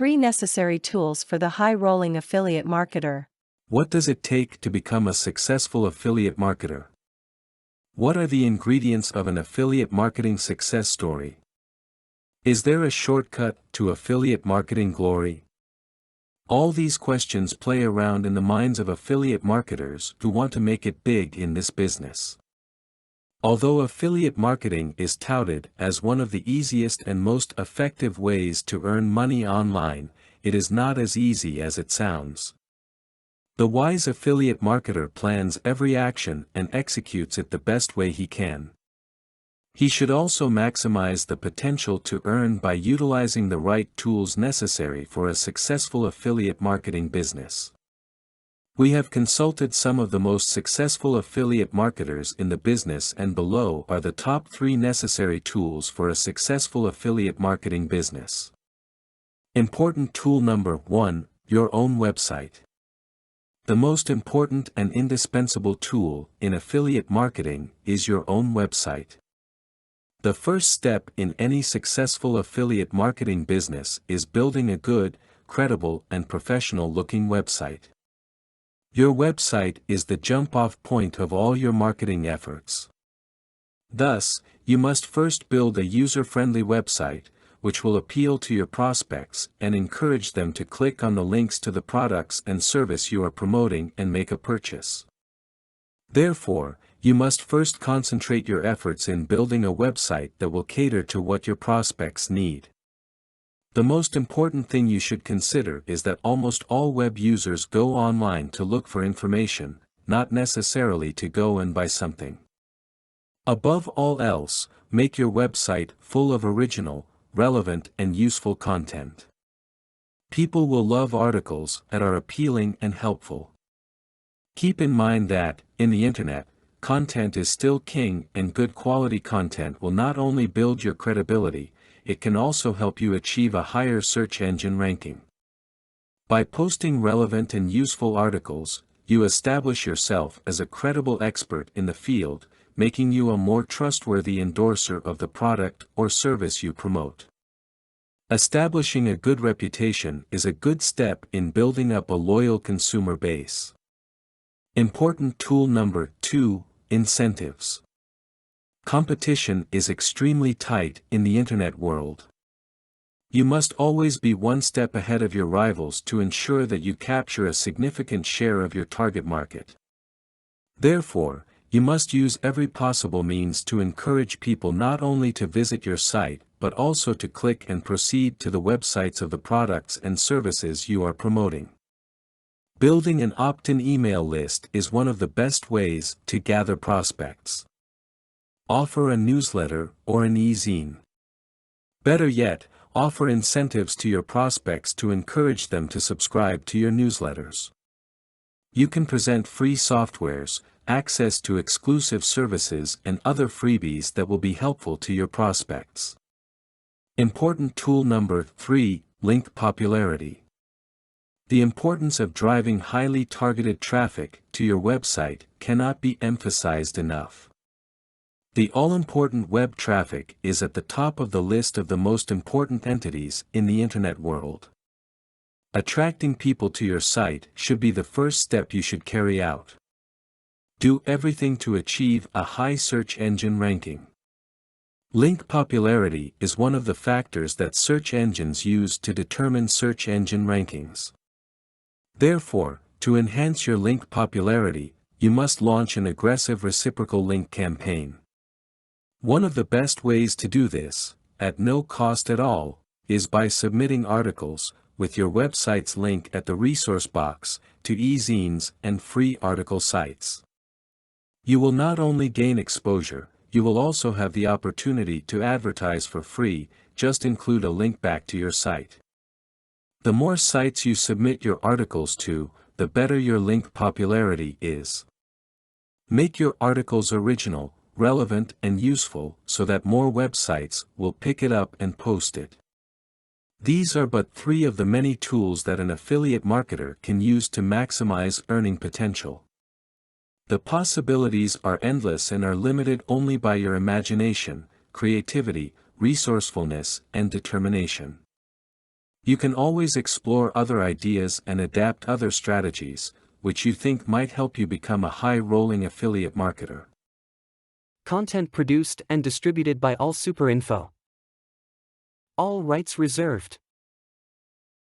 3 necessary tools for the high-rolling affiliate marketer. What does it take to become a successful affiliate marketer? What are the ingredients of an affiliate marketing success story? Is there a shortcut to affiliate marketing glory? All these questions play around in the minds of affiliate marketers who want to make it big in this business. Although affiliate marketing is touted as one of the easiest and most effective ways to earn money online, it is not as easy as it sounds. The wise affiliate marketer plans every action and executes it the best way he can. He should also maximize the potential to earn by utilizing the right tools necessary for a successful affiliate marketing business. We have consulted some of the most successful affiliate marketers in the business, and below are the top 3 necessary tools for a successful affiliate marketing business. Important tool number 1, your own website. The most important and indispensable tool in affiliate marketing is your own website. The first step in any successful affiliate marketing business is building a good, credible, and professional-looking website. Your website is the jump-off point of all your marketing efforts. Thus, you must first build a user-friendly website, which will appeal to your prospects and encourage them to click on the links to the products and service you are promoting and make a purchase. Therefore, you must first concentrate your efforts in building a website that will cater to what your prospects need. The most important thing you should consider is that almost all web users go online to look for information, not necessarily to go and buy something. Above all else, make your website full of original, relevant, and useful content. People will love articles that are appealing and helpful. Keep in mind that, in the internet, content is still king, and good quality content will not only build your credibility, it can also help you achieve a higher search engine ranking. By posting relevant and useful articles, you establish yourself as a credible expert in the field, making you a more trustworthy endorser of the product or service you promote. Establishing a good reputation is a good step in building up a loyal consumer base. Important tool number 2, incentives. Competition is extremely tight in the internet world. You must always be one step ahead of your rivals to ensure that you capture a significant share of your target market. Therefore, you must use every possible means to encourage people not only to visit your site, but also to click and proceed to the websites of the products and services you are promoting. Building an opt-in email list is one of the best ways to gather prospects. Offer a newsletter or an e-zine. Better yet, offer incentives to your prospects to encourage them to subscribe to your newsletters. You can present free softwares, access to exclusive services, and other freebies that will be helpful to your prospects. Important tool number 3, link popularity. The importance of driving highly targeted traffic to your website cannot be emphasized enough. The all-important web traffic is at the top of the list of the most important entities in the internet world. Attracting people to your site should be the first step you should carry out. Do everything to achieve a high search engine ranking. Link popularity is one of the factors that search engines use to determine search engine rankings. Therefore, to enhance your link popularity, you must launch an aggressive reciprocal link campaign. One of the best ways to do this, at no cost at all, is by submitting articles, with your website's link at the resource box, to e-zines and free article sites. You will not only gain exposure, you will also have the opportunity to advertise for free. Just include a link back to your site. The more sites you submit your articles to, the better your link popularity is. Make your articles original, relevant, and useful so that more websites will pick it up and post it. These are but 3 of the many tools that an affiliate marketer can use to maximize earning potential. The possibilities are endless and are limited only by your imagination, creativity, resourcefulness, and determination. You can always explore other ideas and adapt other strategies, which you think might help you become a high-rolling affiliate marketer. Content produced and distributed by AllSuperInfo. All rights reserved.